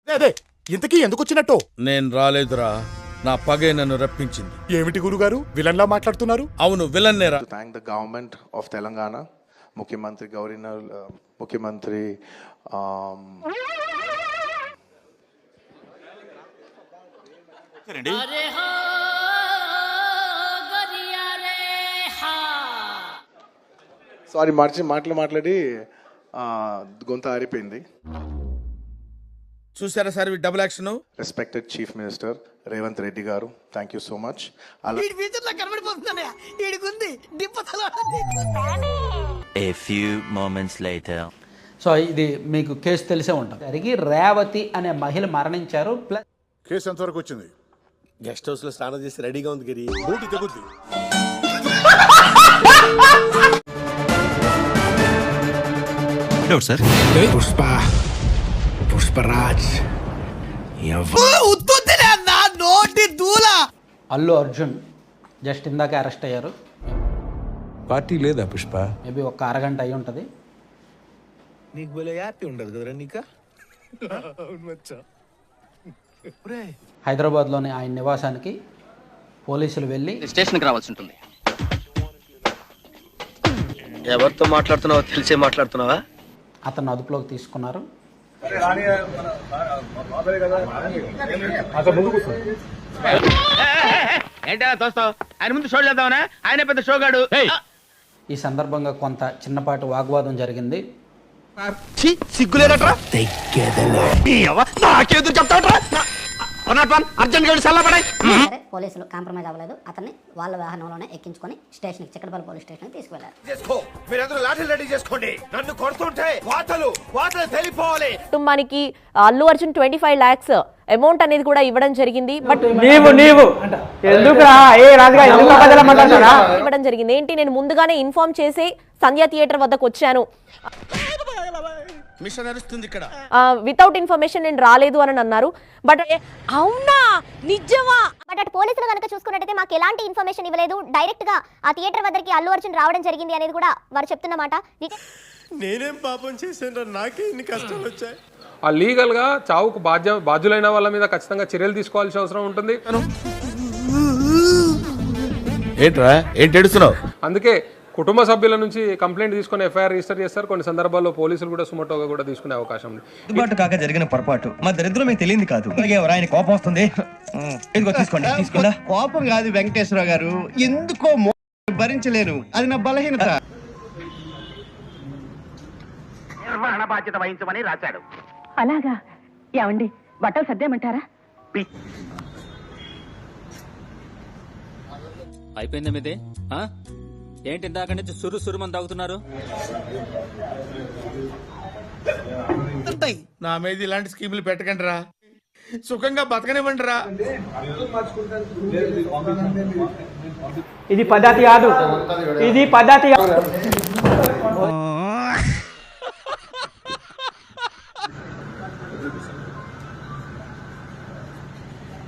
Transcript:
అదే ఇంతకీ ఎందుకు వచ్చినట్టు? నేను రాలేదురా, నా పగే నన్ను రప్పించింది. ఏమిటి గురుగారు విలన్లా మాట్లాడుతున్నారు? అవును, విలన్నేరా. To thank the government of Telangana, Mukhyamantri Governor, Mukhyamantri sorry మాట్లాడి గొంత ఆరిపోయింది. చూసారా sir double action. Respected chief minister Revanth Reddy గారు, thank you so much. A few moments later. So ఇది మీకు కేసు తెలిసే ఉంటుంది. జరిగి రేవతి అనే మహిళ మరణించారు. ప్లస్ కేసు ఎంతవరకు వచ్చింది? గెస్ట్ హౌస్ లో స్నానం చేసి రెడీగా ఉంది గిరి. బూటి తెగుద్ది. పుష్పరాజ్ అల్లు అర్జున్ జస్ట్ ఇందాక అరెస్ట్ అయ్యారు. పార్టీ లేదా పుష్ప? మేబీ ఒక అరగంట అయి ఉంటుంది. నీకు భలే హ్యాపీ ఉండదు కదరా నీక. హైదరాబాద్లోని ఆయన నివాసానికి పోలీసులు వెళ్ళి స్టేషన్కి రావాల్సి ఉంటుంది. ఎవరితో మాట్లాడుతున్నావో తెలిసే మాట్లాడుతున్నావా? అతను అదుపులోకి తీసుకున్నారు. ఏంటా తోస్తావు? ఆయన ముందు షో చేద్దామనా? ఆయన పెద్ద షోగాడు. ఈ సందర్భంగా కొంత చిన్నపాటి వాగ్వాదం జరిగింది. సిగ్గులేదట్రా. నాకేదో చెప్తావట్రా. సరే పోలీసులు కాంప్రమైజ్ అవ్వలేదు. అతన్ని వాళ్ళ వాహనంలోనే ఎక్కించుకొని స్టేషన్ చిక్కడపల్లి పోలీస్ స్టేషన్ తీసుకువెళ్లారు. కుటుంబానికి అల్లు అర్జున్ 25 lakhs అమౌంట్ అనేది కూడా ఇవ్వడం జరిగింది. బట్ ఇవ్వడం జరిగింది ఏంటి, నేను ముందుగానే ఇన్ఫార్మ్ చేసి సంధ్యా థియేటర్ వద్దకు వచ్చాను, మిషన్ నడుస్తుంది ఇక్కడ, వితౌట్ ఇన్ఫర్మేషన్ నేను రాలేదు అని అన్నారు. బట్ అవునా నిజమా? బట్ అటు పోలీసులు కనుక చూసుకున్నట్టయితే మాకు ఎలాంటి ఇన్ఫర్మేషన్ ఇవ్వలేదు. డైరెక్ట్ గా ఆ థియేటర్ వద్దకి అల్లు అర్జున్ రావడం జరిగింది అనేది కూడా వారు చెప్తున్నమాట. నేనేం పాపం చేశాను, నాకే ఇన్ని కష్టాలు వచ్చాయి. ఆ లీగల్గా చావుకు బాధ్యులైన వాళ్ళ మీద ఖచ్చితంగా చర్యలు తీసుకోవాల్సిన అవసరం ఉంటుంది. ఏంట్రా ఏంటి ఏడుస్తున్నావు? అందుకే కుటుంబ సభ్యుల నుంచి కంప్లైంట్ తీసుకొని ఎఫ్ఐఆర్ రిజిస్టర్ చేస్తారు. కొన్ని సందర్భాల్లో పోలీసులు కూడా సుమోటోగా కూడా తీసుకునే అవకాశం ఉంది. దుబాటు కాక జరిగిన పొరపాటు మా దరిద్రం మీకు తెలియదు కాదు. ఆయన కోపం వస్తుంది. ఇదిగో తీసుకోండి. తీసుకుందా? కోపం కాదు వెంకటేశ్వర గారు, ఎందుకో భరించలేను, అది నా బలహీనత. నిర్వహణ బాధ్యత వహించమని రాశాడు. అలాగా? ఏమండి బట్టలు సర్దేమంటారా? అయిపోయిందా మీదే? ఏంటి ఇందాక నుంచి సురుమని తాగుతున్నారు? నా మీద ఇలాంటి స్కీములు పెట్టకండి రా, సుఖంగా బతకనివ్వండి రా. ఇది పద్ధతి కాదు, ఇది పద్ధతి.